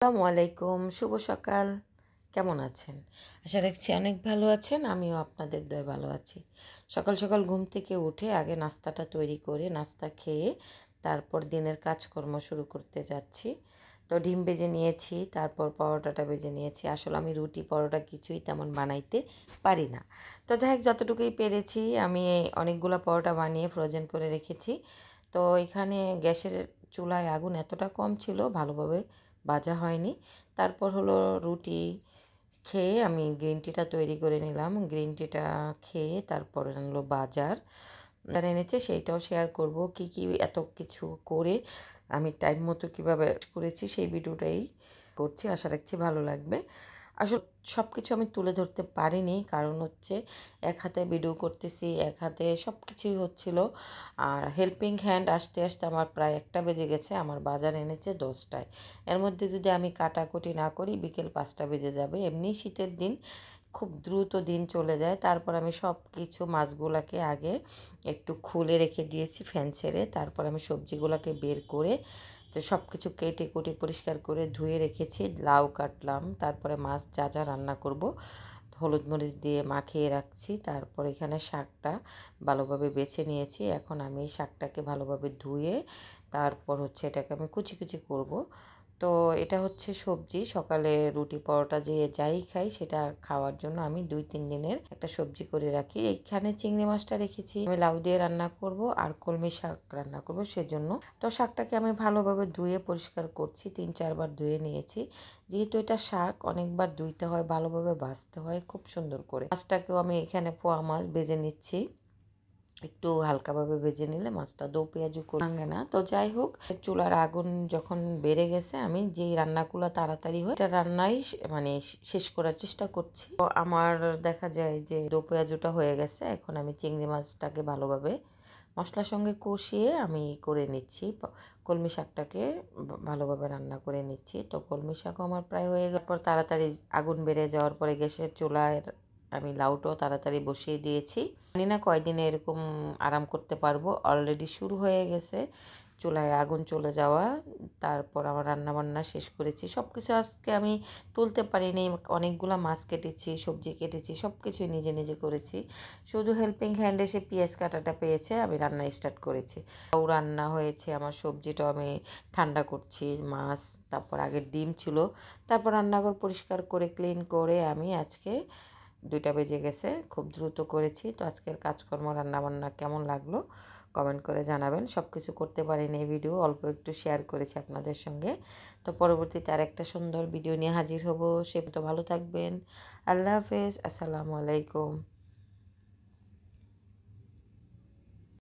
আসসালামু আলাইকুম, শুভ সকাল। কেমন আছেন? আশা রাখছি অনেক ভালো আছেন। আমিও আপনাদের দয়ায় ভালো আছি। সকাল সকাল ঘুম থেকে উঠে আগে নাস্তাটা তৈরি করে নাস্তা খেয়ে তারপর দিনের কাজকর্ম শুরু করতে যাচ্ছি। তো ডিম ভেজে নিয়েছি, তারপর পরোটাটা ভেজে নিয়েছি। আসলে আমি রুটি পরোটা কিছুই তেমন বানাইতে পারি না। তো যাই হোক, যতটুকুই পেরেছি আমি অনেকগুলো পরোটা বানিয়ে ফ্রোজেন করে রেখেছি। তো এখানে গ্যাসের চুলায় আগুন এতটা কম ছিল, ভালোভাবে ভাজা হয়নি। তারপর হলো রুটি খেয়ে আমি গ্রিন টিটা তৈরি করে নিলাম। গ্রিন টিটা খেয়ে তারপর হলো বাজার এনেছে, সেইটাও শেয়ার করব। কি কি এত কিছু করে আমি টাইম মতো কীভাবে করেছি সেই ভিডিওটাই করছি। আশা রাখছি ভালো লাগবে। আসলে সব কিছু আমি তুলে ধরতে পারিনি, কারণ হচ্ছে এক হাতে ভিডিও করতেছি, এক হাতে সব কিছুই হচ্ছিল। আর হেল্পিং হ্যান্ড আসতে আসতে আমার প্রায় 1টা বেজে গেছে। আমার বাজার এনেছে 10টায়। এর মধ্যে যদি আমি কাটাকুটি না করি বিকেল 5টা বেজে যাবে। এমনি শীতের দিন, খুব দ্রুত দিন চলে যায়। তারপর আমি সব কিছু মাছগুলোকে আগে একটু খুলে রেখে দিয়েছি ফ্যান ছেড়ে। তারপর আমি সবজিগুলোকে বের করে তো সব কিছু কেটে কুটে পরিষ্কার করে ধুয়ে রেখেছি। লাউ কাটলাম, তারপরে মাছ যা যা রান্না করব হলুদ মরিচ দিয়ে মাখিয়ে রাখছি। তারপর এখানে শাকটা ভালোভাবে বেছে নিয়েছি। এখন আমি শাকটাকে ভালোভাবে ধুয়ে তারপর হচ্ছে এটাকে আমি কুচি কুচি করব। তো এটা হচ্ছে সবজি, সকালে রুটি পরোটা যে যাই খাই সেটা খাওয়ার জন্য আমি 2-3 দিনের একটা সবজি করে রাখি। এইখানে চিংড়ি মাছটা রেখেছি, আমি লাউ দিয়ে রান্না করব আর কলমি শাক রান্না করব সেজন্য। তো শাকটাকে আমি ভালোভাবে ধুয়ে পরিষ্কার করছি, 3-4 বার ধুয়ে নিয়েছি। যেহেতু এটা শাক অনেকবার ধুইতে হয়, ভালোভাবে ভাজতে হয় খুব সুন্দর করে। মাছটাকেও আমি এখানে পোয়া মাছ ভেজে নিচ্ছি। একটু হালকাভাবে ভেজে নিলে মাছটা দো পেঁয়াজু ভাঙে না। তো যাই হোক, চুলার আগুন যখন বেড়ে গেছে আমি যেই রান্নাগুলো তাড়াতাড়ি হয় এটা রান্নাই মানে শেষ করার চেষ্টা করছি। তো আমার দেখা যায় যে দো পেঁয়াজুটা হয়ে গেছে। এখন আমি চিংড়ি মাছটাকে ভালোভাবে মশলার সঙ্গে কষিয়ে আমি করে নিচ্ছি। কলমি শাকটাকে ভালোভাবে রান্না করে নিচ্ছি। তো কলমি শাকও আমার প্রায় হয়ে যাওয়ার পর তাড়াতাড়ি আগুন বেড়ে যাওয়ার পরে গ্যাসের চুলায় আমি লাউটাও তাড়াতাড়ি বসিয়ে দিয়েছি। জানি না কয়দিনে এরকম আরাম করতে পারবো। অলরেডি শুরু হয়ে গেছে চুলায় আগুন চলে যাওয়া। তারপর আমার রান্নাবান্না শেষ করেছি। সব কিছু আজকে আমি তুলতে পারিনি। অনেকগুলো মাছ কেটেছি, সবজি কেটেছি, সব কিছুই নিজে নিজে করেছি। শুধু হেল্পিং হ্যান্ড এসে পেঁয়াজ কাটাটা পেয়েছে, আমি রান্না স্টার্ট করেছি। লাউ রান্না হয়েছে, আমার সবজিটাও আমি ঠান্ডা করছি। মাছ, তারপর আগের ডিম ছিল। তারপর রান্নাঘর পরিষ্কার করে ক্লিন করে আমি আজকে 2টা বেজে গেছে, খুব দ্রুত করেছি। তো আজকের কাজকর্ম রান্নাবান্না কেমন লাগলো কমেন্ট করে জানাবেন। সব কিছু করতে পারিনি, এই ভিডিও অল্প একটু শেয়ার করেছি আপনাদের সঙ্গে। তো পরবর্তীতে আরেকটা সুন্দর ভিডিও নিয়ে হাজির হব। সে তো ভালো থাকবেন। আল্লাহ হাফেজ, আসসালামু আলাইকুম।